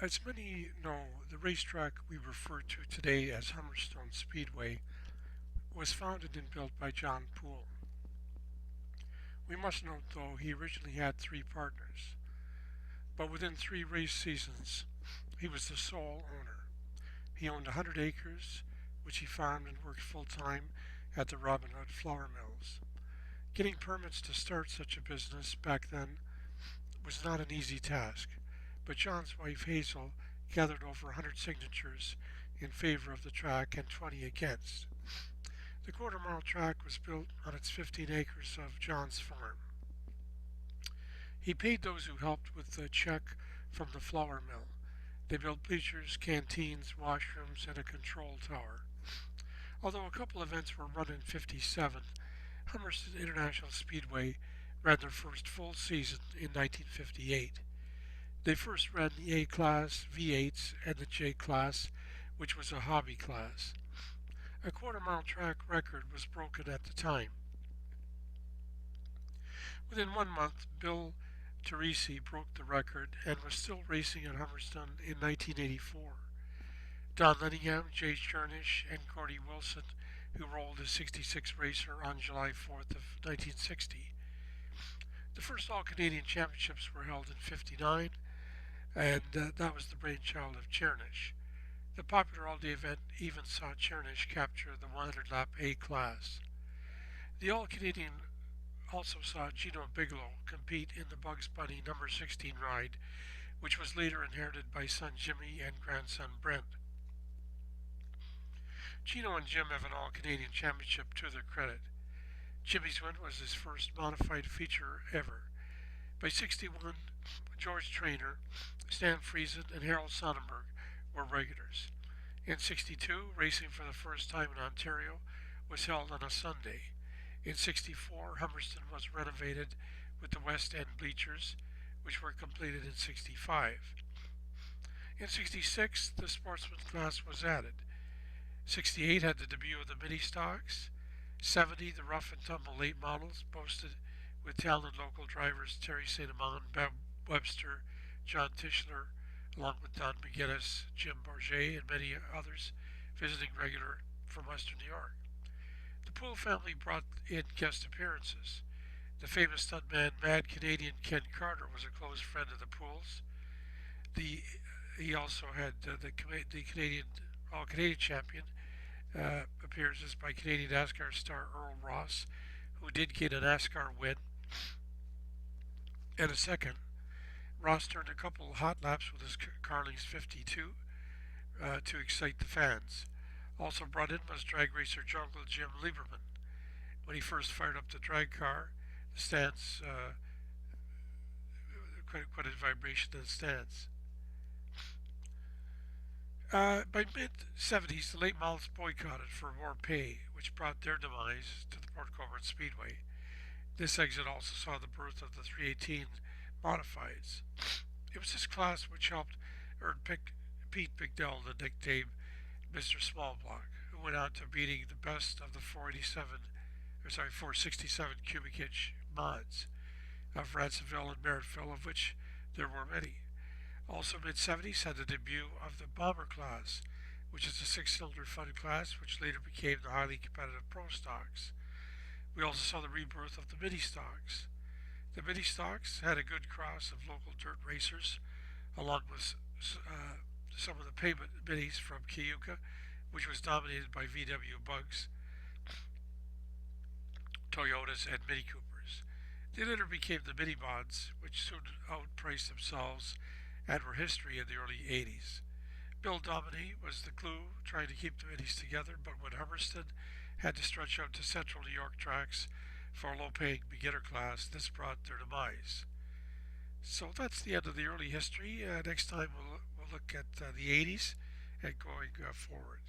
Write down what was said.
As many know, the racetrack we refer to today as Humberstone Speedway was founded and built by John Poole. We must note, though, he originally had three partners, but within three race seasons, he was the sole owner. He owned 100 acres, which he farmed and worked full time at the Robin Hood flour mills. Getting permits to start such a business back then was not an easy task, but John's wife Hazel gathered over 100 signatures in favor of the track and 20 against. The quarter-mile track was built on its 15 acres of John's farm. He paid those who helped with the check from the flour mill. They built bleachers, canteens, washrooms, and a control tower. Although a couple events were run in '57, Humberston International Speedway ran their first full season in 1958. They first ran the A class, V8s, and the J class, which was a hobby class. A quarter-mile track record was broken at the time. Within 1 month, Bill Teresi broke the record and was still racing at Humberstone in 1984. Don Lenningham, Jay Chernish, and Gordy Wilson, who rolled as 66 racer on July 4th of 1960. The first All-Canadian Championships were held in '59, and that was the brainchild of Chernish. The popular all-day event even saw Chernish capture the 100-lap A class. The All-Canadian also saw Gino Bigelow compete in the Bugs Bunny number 16 ride, which was later inherited by son Jimmy and grandson Brent. Gino and Jim have an All-Canadian Championship to their credit. Jimmy's win was his first modified feature ever. By '61, George Trainer, Stan Friesen, and Harold Sonnenberg were regulars. In '62, racing for the first time in Ontario was held on a Sunday. In '64, Humberston was renovated with the West End bleachers, which were completed in '65. In '66, the sportsman class was added. '68 had the debut of the mini stocks. '70, the rough and tumble late models, boasted with talented local drivers Terry St. Amand, Bev Webster, John Tischler, along with Don McGinnis, Jim Bourget, and many others visiting regular from Western New York. The Poole family brought in guest appearances. The famous stuntman Mad Canadian Ken Carter was a close friend of the Pooles. He also had the Canadian All-Canadian champion appearances by Canadian NASCAR star Earl Ross, who did get a NASCAR win and a second. Ross turned a couple of hot laps with his Carling's 52 to excite the fans. Also brought in was drag racer Jungle Jim Lieberman. When he first fired up the drag car, the stands, quite a vibration in the stands. By mid-'70s, the late models boycotted for more pay, which brought their demise to the Port Colborne Speedway. This exit also saw the birth of the 318 modifieds. It was this class which helped earn Pete Bigdell the nickname Mr. Smallblock, who went out to beating the best of the 467 cubic inch mods of Ransomville and Merrittville, of which there were many. Also mid-'70s had the debut of the Bomber class, which is a six-cylinder fun class which later became the highly competitive Pro Stocks. We also saw the rebirth of the Mini Stocks. The Mini Stocks had a good cross of local dirt racers, along with some of the pavement minis from Cayuga, which was dominated by VW Bugs, Toyotas, and Mini Coopers. They later became the Mini Mods, which soon outpriced themselves and were history in the early '80s. Bill Dominy was the glue trying to keep the minis together, but when Humberston had to stretch out to central New York tracks for a low-paying beginner class, this brought their demise. So that's the end of the early history. Next time we'll look at the '80s and going forward.